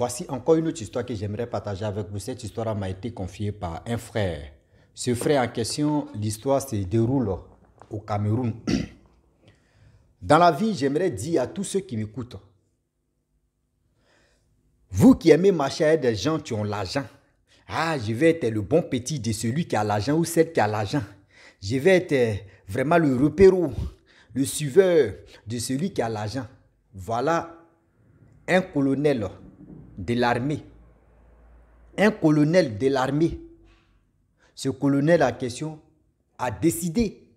Voici encore une autre histoire que j'aimerais partager avec vous. Cette histoire m'a été confiée par un frère. Ce frère en question, l'histoire se déroule au Cameroun. Dans la vie, j'aimerais dire à tous ceux qui m'écoutent, vous qui aimez marcher avec des gens qui ont l'argent, je vais être le bon petit de celui qui a l'argent ou celle qui a l'argent. Je vais être vraiment le repéro, le suiveur de celui qui a l'argent. Voilà un colonel de l'armée. Un colonel de l'armée. Ce colonel en question a décidé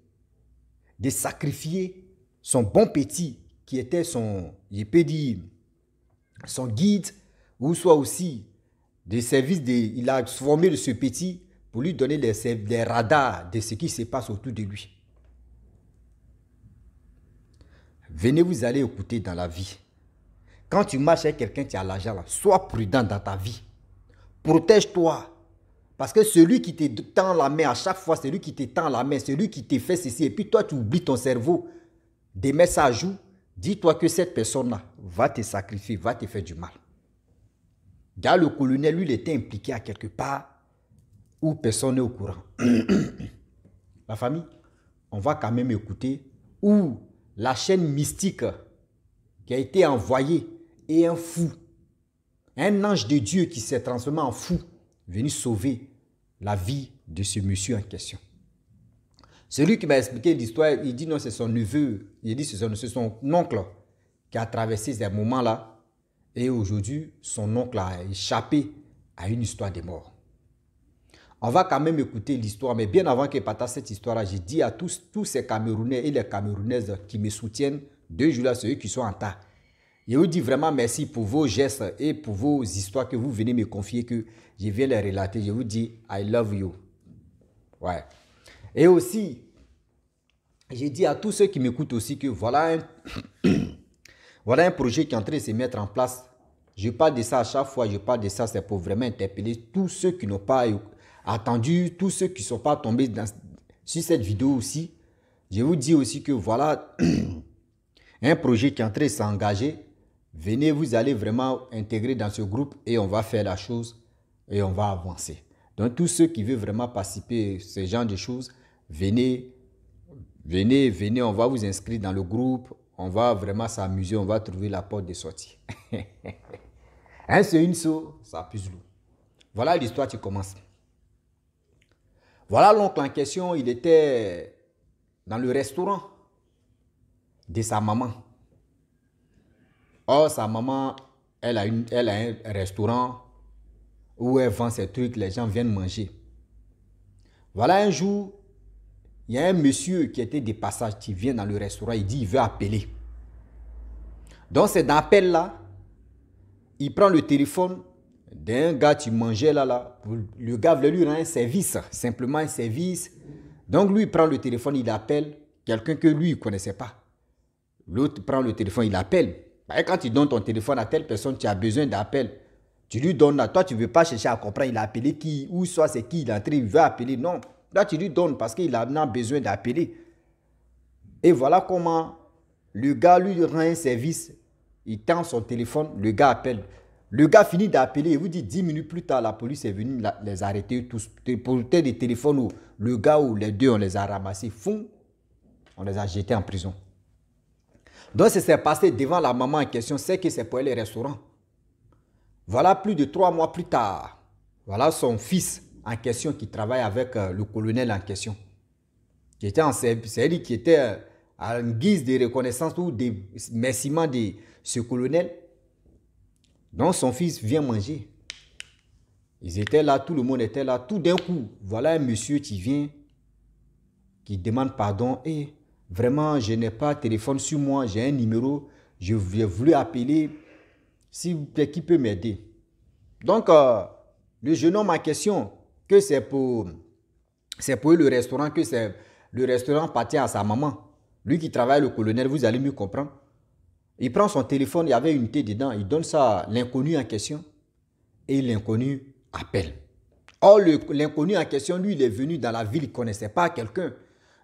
de sacrifier son bon petit qui était son, je peux dire, son guide ou soit aussi des services, il a formé de ce petit pour lui donner les radars de ce qui se passe autour de lui. Venez vous allez écouter dans la vie. Quand tu marches avec quelqu'un qui a l'argent, sois prudent dans ta vie. Protège-toi. Parce que celui qui te tend la main à chaque fois, celui qui te tend la main, celui qui te fait ceci, et puis toi tu oublies ton cerveau de mettre ça à jour, dis-toi que cette personne-là va te sacrifier, va te faire du mal. Car le colonel, lui, il était impliqué à quelque part où personne n'est au courant. La famille, on va quand même écouter où la chaîne mystique qui a été envoyée est un fou, un ange de Dieu qui s'est transformé en fou, venu sauver la vie de ce monsieur en question. Celui qui m'a expliqué l'histoire, il dit non, c'est son neveu, il dit c'est son oncle qui a traversé ces moments-là. Et aujourd'hui, son oncle a échappé à une histoire de mort. On va quand même écouter l'histoire, mais bien avant que partage cette histoire-là, j'ai dit à tous ces Camerounais et les Camerounaises qui me soutiennent, 2 jours là, ceux qui sont en tas. Je vous dis vraiment merci pour vos gestes et pour vos histoires que vous venez me confier, que je viens les relater. Je vous dis, I love you. Ouais. Et aussi, j'ai dit à tous ceux qui m'écoutent aussi que voilà un projet qui est en train de se mettre en place. Je parle de ça à chaque fois, je parle de ça, c'est pour vraiment interpeller tous ceux qui n'ont pas attendu, tous ceux qui ne sont pas tombés sur cette vidéo aussi. Je vous dis aussi que voilà un projet qui est en train de s'engager. Venez, vous allez vraiment intégrer dans ce groupe et on va faire la chose et on va avancer. Donc tous ceux qui veulent vraiment participer à ce genre de choses, venez, on va vous inscrire dans le groupe. On va vraiment s'amuser, on va trouver la porte de sortie. C'est une saut, ça pue lourd. Voilà l'histoire qui commence. Voilà l'oncle en question, il était dans le restaurant de sa maman. Or, sa maman, elle a un restaurant où elle vend ses trucs, les gens viennent manger. Voilà un jour, il y a un monsieur qui était de passage, qui vient dans le restaurant, il dit il veut appeler. Donc c'est dans l'appel là, il prend le téléphone d'un gars qui mangeait là. Le gars voulait lui rendre un service, simplement un service. Donc lui il prend le téléphone, il appelle quelqu'un que lui il ne connaissait pas. L'autre prend le téléphone, il appelle. Et quand tu donnes ton téléphone à telle personne, tu as besoin d'appel. Tu lui donnes là, toi tu ne veux pas chercher à comprendre, il a appelé qui, ou soit c'est qui il est entré, il veut appeler. Non, là tu lui donnes parce qu'il a besoin d'appeler. Et voilà comment le gars lui rend un service. Il tend son téléphone, le gars appelle. Le gars finit d'appeler, il vous dit 10 minutes plus tard, la police est venue les arrêter tous. Pour des téléphones où le gars ou les deux, on les a ramassés, fou, on les a jetés en prison. Donc, ça s'est passé devant la maman en question, c'est que c'est pour les restaurants. Voilà plus de 3 mois plus tard, voilà son fils en question qui travaille avec le colonel en question. Qui était en service, c'est lui qui était en guise de reconnaissance ou de remerciement de ce colonel. Donc son fils vient manger. Ils étaient là, tout le monde était là. Tout d'un coup, voilà un monsieur qui vient, qui demande pardon. Et vraiment, je n'ai pas de téléphone sur moi, j'ai un numéro, je voulais appeler, s'il vous plaît, qui peut m'aider? Donc, le jeune homme en question, que c'est pour le restaurant, que c'est le restaurant appartient à sa maman. Lui qui travaille le colonel, vous allez mieux comprendre. Il prend son téléphone, il y avait une unité dedans, il donne ça à l'inconnu en question et l'inconnu appelle. Or, l'inconnu en question, lui, il est venu dans la ville, il ne connaissait pas quelqu'un.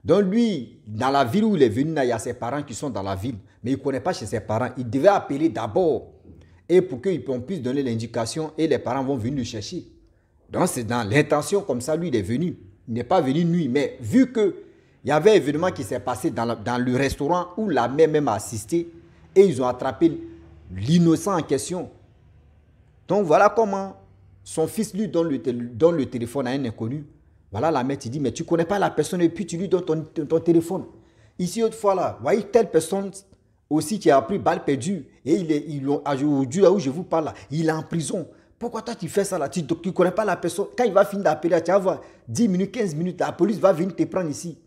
Donc lui, dans la ville où il est venu, il y a ses parents qui sont dans la ville, mais il ne connaît pas chez ses parents. Il devait appeler d'abord et pour qu'on puisse donner l'indication et les parents vont venir le chercher. Donc c'est dans l'intention comme ça, lui il est venu. Il n'est pas venu nuit, mais vu qu'il y avait un événement qui s'est passé dans le restaurant où la mère même a assisté et ils ont attrapé l'innocent en question. Donc voilà comment son fils lui donne le téléphone à un inconnu. Voilà la mère, tu dis, mais tu ne connais pas la personne et puis tu lui donnes ton téléphone. Ici, autrefois là, voyez telle personne aussi qui a pris balle perdue et aujourd'hui là où je vous parle là, il est en prison. Pourquoi toi tu fais ça là? Tu ne connais pas la personne. Quand il va finir d'appeler, tu vas voir 10 minutes, 15 minutes, la police va venir te prendre ici.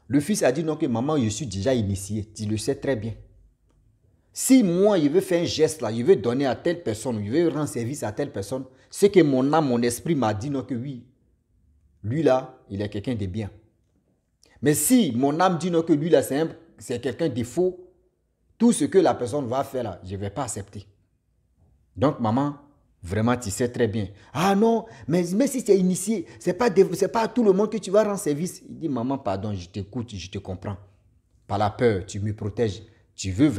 Le fils a dit non que maman, je suis déjà initié. Tu le sais très bien. Si moi, je veux faire un geste là, je veux donner à telle personne, je veux rendre service à telle personne, c'est que mon âme, mon esprit m'a dit non que oui, lui là, il est quelqu'un de bien. Mais si mon âme dit non que lui là, c'est quelqu'un de faux, tout ce que la personne va faire là, je ne vais pas accepter. Donc maman, vraiment tu sais très bien. Ah non, mais si tu es initié, c'est pas à tout le monde que tu vas rendre service. Il dit maman, pardon, je t'écoute, je te comprends. Par la peur, tu me protèges. Tu veux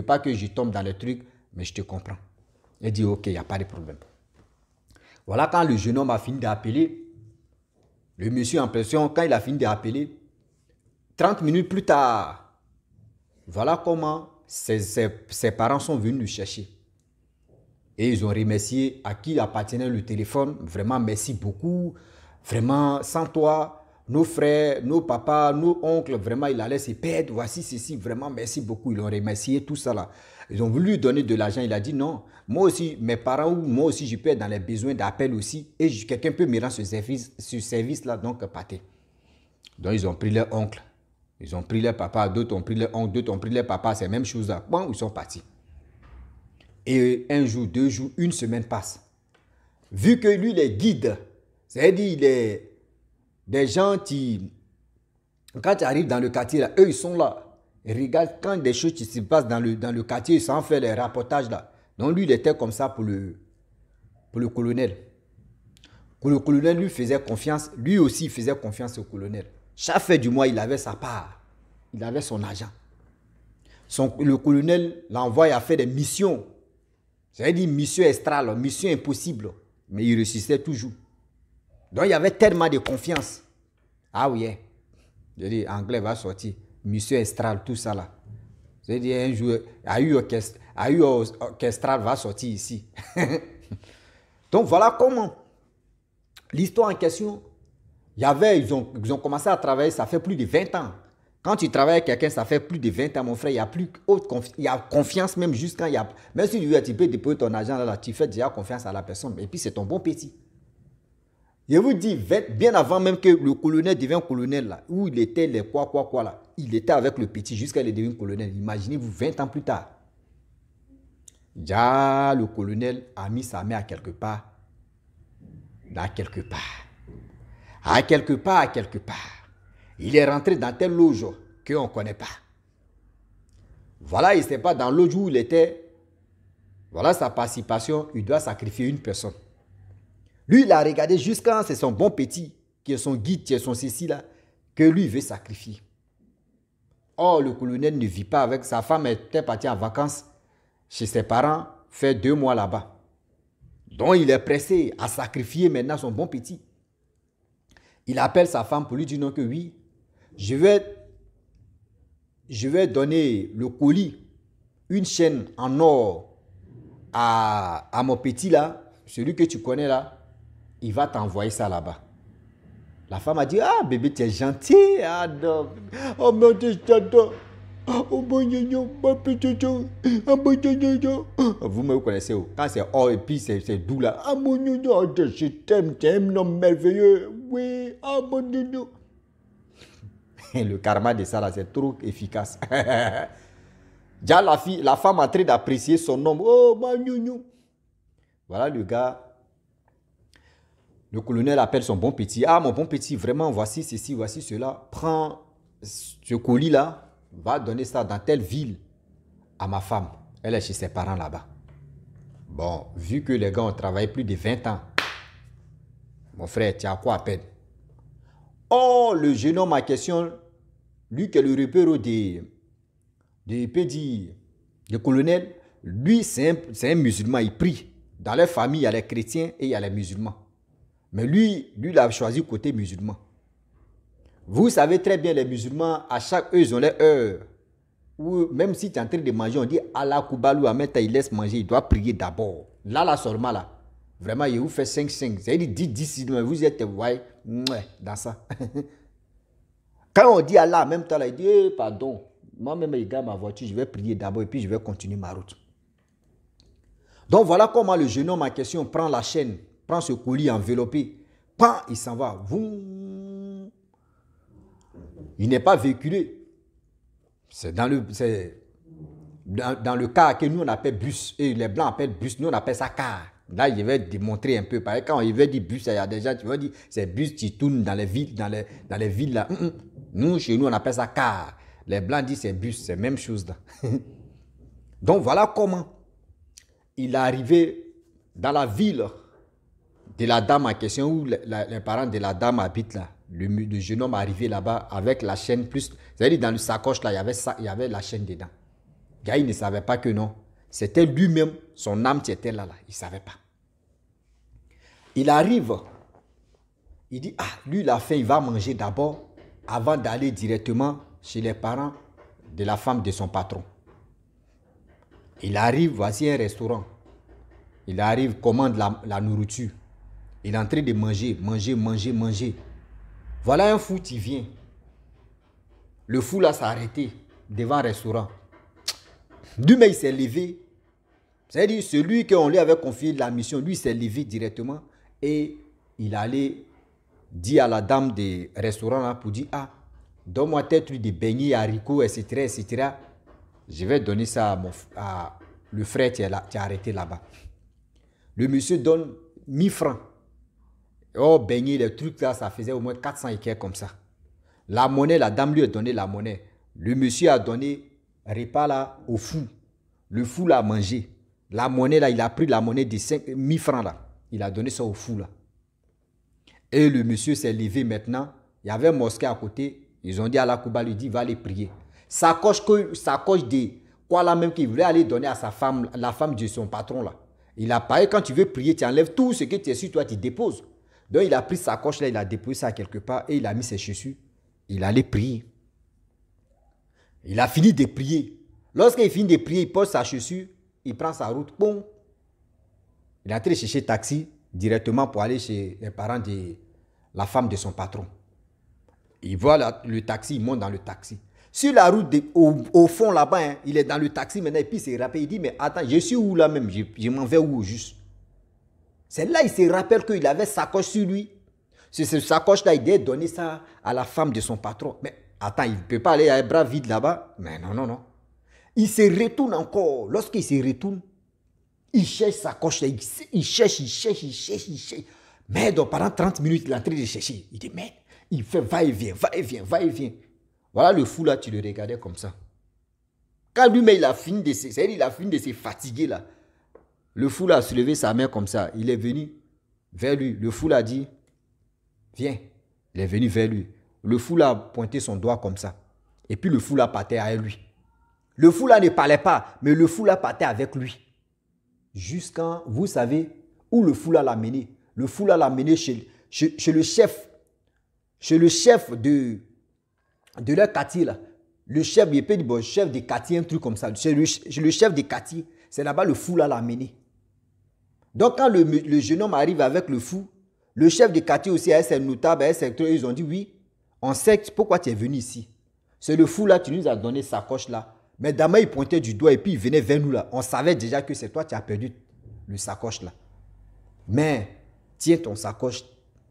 pas que je tombe dans les trucs, mais je te comprends. Il dit ok, il n'y a pas de problème. Voilà quand le jeune homme a fini d'appeler, le monsieur en pression, quand il a fini d'appeler, 30 minutes plus tard, voilà comment ses parents sont venus le chercher. Et ils ont remercié à qui appartenait le téléphone. Vraiment, merci beaucoup. Vraiment, sans toi, nos frères, nos papas, nos oncles, vraiment, il allait se perdre. Voici ceci, vraiment, merci beaucoup. Ils ont remercié tout ça là. Ils ont voulu lui donner de l'argent. Il a dit non. Moi aussi, mes parents, ou moi aussi, je peux être dans les besoins d'appel aussi. Et quelqu'un peut me rendre ce service là, donc partez. Donc, ils ont pris leur oncle. Ils ont pris leur papa. D'autres ont pris leur oncle. D'autres ont pris leur papa. C'est la même chose là. Bon, ils sont partis. Et un jour, 2 jours, 1 semaine passe. Vu que lui, il est guide, c'est-à-dire il est des gens qui, quand tu arrives dans le quartier, là, eux, ils sont là. Ils regardent quand des choses qui se passent dans le quartier, ils s'en font les rapportages là. Donc lui, il était comme ça pour le colonel. Le colonel lui faisait confiance, lui aussi il faisait confiance au colonel. Chaque fin du mois, il avait sa part. Il avait son argent. Le colonel l'envoie à faire des missions. C'est-à-dire mission extra, mission impossible. Mais il réussissait toujours. Donc il y avait tellement de confiance. Ah oui, je dis, anglais va sortir. Mission extra, tout ça là. C'est-à-dire un jour, orchestral va sortir ici. Donc voilà comment. L'histoire en question, ils ont commencé à travailler, ça fait plus de 20 ans. Quand tu travailles avec quelqu'un, ça fait plus de 20 ans, mon frère, il y a confiance même juste quand il y a... Même si tu peux déposer ton argent là, tu fais déjà confiance à la personne. Et puis c'est ton bon petit. Je vous dis, bien avant même que le colonel devienne colonel là, où il était les quoi là, il était avec le petit jusqu'à il devient colonel. Imaginez-vous 20 ans plus tard. Déjà, le colonel a mis sa main à quelque part. À quelque part. À quelque part, à quelque part. Il est rentré dans telle loge qu'on ne connaît pas. Voilà, il n'était pas dans loge où il était. Voilà sa participation, il doit sacrifier une personne. Lui, il a regardé jusqu'à c'est son bon petit, qui est son guide, qui est son ceci là, que lui veut sacrifier. Or, le colonel ne vit pas avec sa femme, elle était partie en vacances chez ses parents, fait 2 mois là-bas. Donc, il est pressé à sacrifier maintenant son bon petit. Il appelle sa femme pour lui dire non que oui, je vais donner le colis, une chaîne en or à mon petit là, celui que tu connais là, il va t'envoyer ça là-bas. La femme a dit, ah bébé, tu es gentil. Ah non, oh mon Dieu, j'adore. Oh mon Dieu, mon petit Dieu. Oh mon Dieu. Vous me connaissez, quand c'est or et puis c'est doux là. Ah mon Dieu, je t'aime, tu es un homme merveilleux. Oui, ah mon Dieu. Le karma de ça là, c'est trop efficace. Déjà la femme a train d'apprécier son homme. Oh mon Dieu. Voilà le gars. Le colonel appelle son bon petit. Ah, mon bon petit, vraiment, voici ceci, voici cela. Prends ce colis-là, va donner ça dans telle ville à ma femme. Elle est chez ses parents là-bas. Bon, vu que les gars ont travaillé plus de 20 ans, mon frère, tu as quoi à peine? Oh, le jeune homme en question, lui qui est le repère du colonel, Lui, c'est un musulman, il prie. Dans leur famille, il y a les chrétiens et il y a les musulmans. Mais lui, il a choisi côté musulman. Vous savez très bien, les musulmans, à chaque heure, ils ont leur heure. Ou même si tu es en train de manger, on dit Allah Koubalou, Ameta, il laisse manger, il doit prier d'abord. Là, seulement là. Vraiment, il vous fait 5-5. C'est-à-dire 10, mais vous êtes, ouais, dans ça. Quand on dit Allah, en même temps, là, il dit, pardon, moi-même, il garde ma voiture, je vais prier d'abord et puis je vais continuer ma route. Donc, voilà comment le jeune homme en question prend la chaîne, prend ce colis enveloppé, il s'en va. Il n'est pas véhiculé. C'est dans le car que nous on appelle bus. Et les blancs appellent bus, nous on appelle ça car. Là, je vais démontrer un peu. Parce que quand il veut dire bus, il y a déjà, tu vas dire, c'est bus qui tourne dans les villes, dans les villes là. Nous, chez nous, on appelle ça car. Les blancs disent c'est bus, c'est la même chose là. Donc voilà comment il est arrivé dans la ville de la dame en question, où les parents de la dame habitent là. Le jeune homme est arrivé là-bas avec la chaîne plus. C'est-à-dire dans le sacoche là, il y avait la chaîne dedans. Le gars, il ne savait pas que non. C'était lui-même, son âme qui était là. Il ne savait pas. Il arrive. Il dit, lui, il a faim, il va manger d'abord avant d'aller directement chez les parents de la femme de son patron. Il arrive, voici un restaurant. Il arrive, commande la nourriture. Il est en train de manger. Voilà un fou qui vient. Le fou là s'est arrêté devant un restaurant. Lui-même, il s'est levé. C'est-à-dire, celui qu'on lui avait confié la mission, lui, il s'est levé directement et il allait dire à la dame des restaurants là pour dire, donne-moi peut-être des beignets, haricots, etc. Je vais donner ça à le frère qui est arrêté là-bas. Le monsieur donne 1000 francs. Oh, beignets, les trucs là, ça faisait au moins 400 et quelques comme ça. La monnaie, la dame lui a donné la monnaie. Le monsieur a donné repas là au fou. Le fou l'a mangé. La monnaie là, il a pris la monnaie de 1000 francs là. Il a donné ça au fou là. Et le monsieur s'est levé maintenant. Il y avait un mosquée à côté. Ils ont dit à la Kouba, lui dit, va aller prier. Sacoche de quoi là même qu'il voulait aller donner à sa femme, la femme de son patron là. Il a parlé, quand tu veux prier, tu enlèves tout ce que tu es sur toi, tu déposes. Donc il a pris sa coche là, il a déposé ça quelque part et il a mis ses chaussures. Il allait prier. Il a fini de prier. Lorsqu'il finit de prier, il pose sa chaussure, il prend sa route, bon. Il est entré chercher taxi directement pour aller chez les parents de la femme de son patron. Il voit le taxi, il monte dans le taxi. Sur la route, au fond là-bas, il est dans le taxi maintenant et puis il s'est rappelé. Il dit, mais attends, je suis où là même? Je m'en vais où juste? C'est là il se rappelle qu'il avait sa coche sur lui. C'est cette sacoche-là, il devait donner ça à la femme de son patron. Mais attends, il ne peut pas aller à un bras vide là-bas. Mais non. Il se retourne encore. Lorsqu'il se retourne, il cherche sa coche. Il cherche. Mais donc, pendant 30 minutes, il est en train de chercher. Il dit, mais il fait va-et-vient. Voilà le fou là, tu le regardais comme ça. Quand lui-même, il a fini de se fatiguer là. Le fou là a soulevé sa main comme ça. Il est venu vers lui. Le fou là a dit, viens. Il est venu vers lui. Le fou là a pointé son doigt comme ça. Et puis le fou là partait avec lui. Le fou là ne parlait pas, mais le fou là partait avec lui. Jusqu'à, vous savez, où le fou là l'a mené. Le fou là l'a mené chez le chef. Chez le chef de leur quartier là. Le chef, il peut dire, bon, chef de quartier, un truc comme ça. Chez le chef de quartier, c'est là-bas le fou là l'a mené. Donc quand le jeune homme arrive avec le fou, le chef de quartier aussi, ses notables, ils ont dit, oui, on sait pourquoi tu es venu ici. C'est le fou là, tu nous as donné sa coche là. Mais d'abord, il pointait du doigt et puis il venait vers nous là. On savait déjà que c'est toi qui as perdu le sacoche là. Mais, tiens ton sacoche,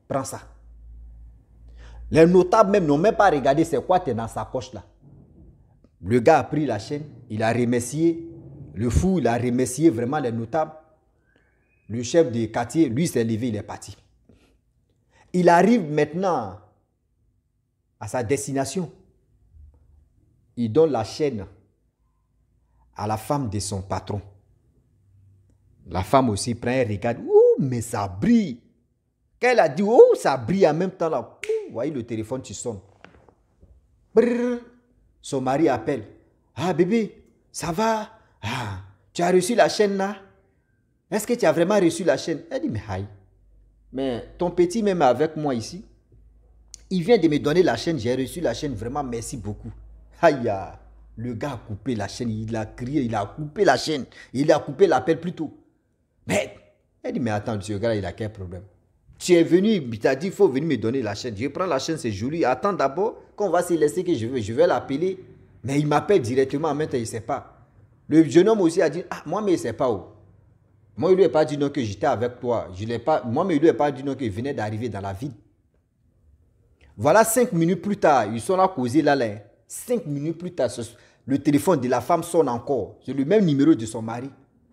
prends ça. Les notables même n'ont même pas regardé c'est quoi tu es dans sa sacoche là. Le gars a pris la chaîne, il a remercié. Le fou, il a remercié vraiment les notables. Le chef de quartier, lui, s'est levé, il est parti. Il arrive maintenant à sa destination. Il donne la chaîne à la femme de son patron. La femme aussi prend un regard. Oh, mais ça brille. Quand elle a dit, oh, ça brille en même temps là. Vous voyez le téléphone qui sonne. Brrr. Son mari appelle. Ah, bébé, ça va? Ah, Tu as reçu la chaîne là? Est-ce que tu as vraiment reçu la chaîne? Elle dit, mais aïe. Mais ton petit même avec moi ici, il vient de me donner la chaîne, j'ai reçu la chaîne, vraiment merci beaucoup. Aïe, le gars a coupé la chaîne, il a crié, il a coupé la chaîne, il a coupé l'appel plutôt. Mais, elle dit, mais attends, ce gars-là, il a quel problème? Tu es venu, il t'a dit, il faut venir me donner la chaîne. Je prends la chaîne, c'est joli. Attends d'abord, qu'on va se laisser que je vais l'appeler. Mais il m'appelle directement, maintenant, il ne sait pas. Le jeune homme aussi a dit, ah, moi, mais il ne sait pas où. Moi, il ne lui a pas dit non que j'étais avec toi. Moi, mais il ne lui a pas dit non qu'il venait d'arriver dans la ville. Voilà 5 minutes plus tard, ils sont là causés là. 5 minutes plus tard, le téléphone de la femme sonne encore. C'est le même numéro de son mari.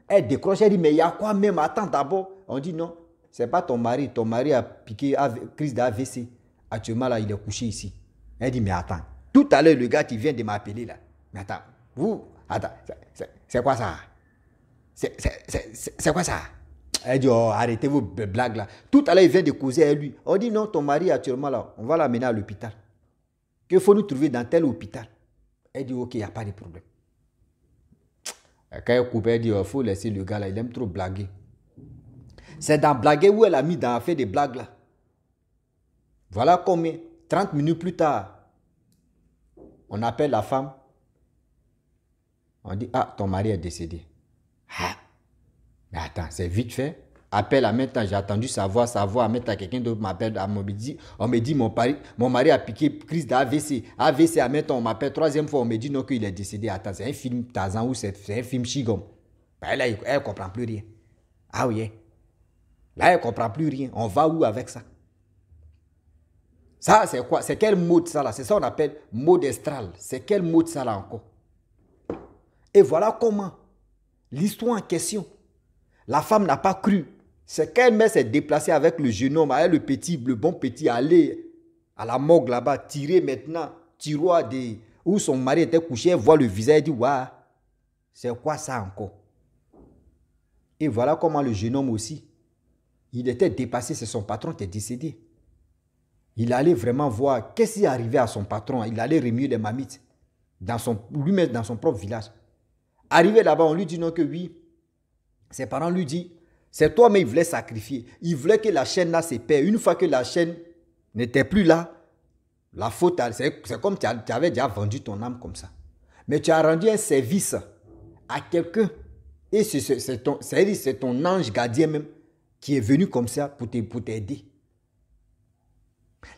Elle décroche, elle dit, mais il y a quoi même? Attends d'abord. On dit non, c'est pas ton mari. Ton mari a piqué crise d'AVC. Actuellement, là, il est couché ici. Elle dit, mais attends. Tout à l'heure, le gars qui vient de m'appeler là. Mais attends, c'est quoi ça? C'est quoi ça? Elle dit, oh, arrêtez vos blagues là. Tout à l'heure, il vient de causer à lui. On dit, non, ton mari actuellement là, on va l'amener à l'hôpital. Qu'il faut nous trouver dans tel hôpital. Elle dit, ok, il n'y a pas de problème. Quand elle coupe, elle dit, il faut laisser le gars là, il aime trop blaguer. C'est dans blaguer où elle a mis dans fait des blagues là. Voilà combien? 30 minutes plus tard, on appelle la femme. On dit, ah, ton mari est décédé. Ah, mais attends, c'est vite fait. Appelle à maintenant, j'ai attendu savoir, maintenant quelqu'un d'autre m'appelle, on me dit mon mari a piqué crise d'AVC. AVC, à maintenant on m'appelle 3e fois, on me dit non qu'il est décédé. Attends, c'est un film Tarzan ou c'est un film Chigom. Ben là, elle ne comprend plus rien. Ah oui, là, elle ne comprend plus rien. On va où avec ça? Ça, c'est quoi? C'est quel mot de ça là? C'est ça qu'on appelle mot d'estral. C'est quel mot de ça là encore? Et voilà comment l'histoire en question, la femme n'a pas cru. C'est qu'elle-même s'est déplacée avec le jeune homme, avec le bon petit, aller à la morgue là-bas, tirer maintenant, tiroir où son mari était couché, elle voit le visage, elle dit, waouh, c'est quoi ça encore? Et voilà comment le jeune homme aussi, il était dépassé, c'est son patron qui est décédé. Il allait vraiment voir qu'est-ce qui arrivait à son patron. Il allait remuer les mamites lui-même dans son propre village. Arrivé là-bas, on lui dit non que oui. Ses parents lui disent, c'est toi mais il voulait sacrifier. Il voulait que la chaîne là se perd. Une fois que la chaîne n'était plus là, la faute, c'est comme tu avais déjà vendu ton âme comme ça. Mais tu as rendu un service à quelqu'un. Et c'est ton ange gardien même qui est venu comme ça pour t'aider.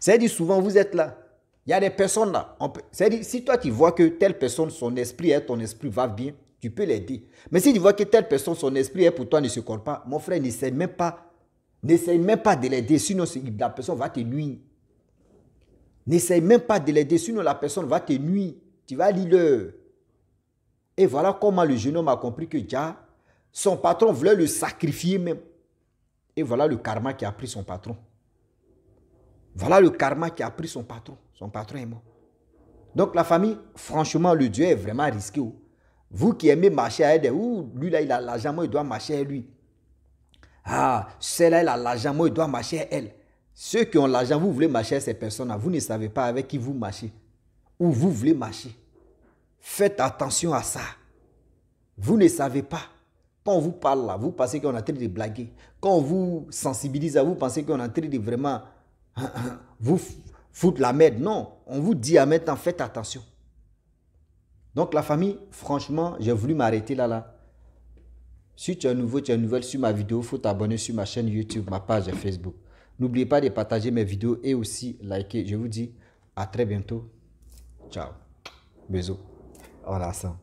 C'est-à-dire souvent vous êtes là. Il y a des personnes là. C'est-à-dire si toi tu vois que telle personne, son esprit ton esprit va bien, tu peux l'aider. Mais si tu vois que telle personne, son esprit pour toi ne se colle pas, mon frère, n'essaie même pas de l'aider, sinon la personne va te nuire. N'essaie même pas de l'aider, sinon la personne va te nuire. Tu vas lire. Et voilà comment le jeune homme a compris que déjà, son patron voulait le sacrifier même. Et voilà le karma qui a pris son patron. Voilà le karma qui a pris son patron. Son patron est mort. Donc la famille, franchement, le Dieu est vraiment risqué. Vous qui aimez marcher à elle, lui là, il a l'argent, moi, il doit marcher à lui. Ah, celle-là, elle a l'argent, moi, il doit marcher à elle. Ceux qui ont l'argent, vous voulez marcher à ces personnes-là, vous ne savez pas avec qui vous marchez. Où vous voulez marcher. Faites attention à ça. Vous ne savez pas. Quand on vous parle là, vous pensez qu'on est en train de blaguer. Quand on vous sensibilise, vous pensez qu'on est en train de vraiment vous foutre la merde. Non, on vous dit à maintenant, faites attention. Donc la famille, franchement, j'ai voulu m'arrêter là. Si tu es nouveau, tu es nouvelle sur ma vidéo, il faut t'abonner sur ma chaîne YouTube, ma page Facebook. N'oubliez pas de partager mes vidéos et aussi liker. Je vous dis à très bientôt. Ciao. Bisous. Voilà ça.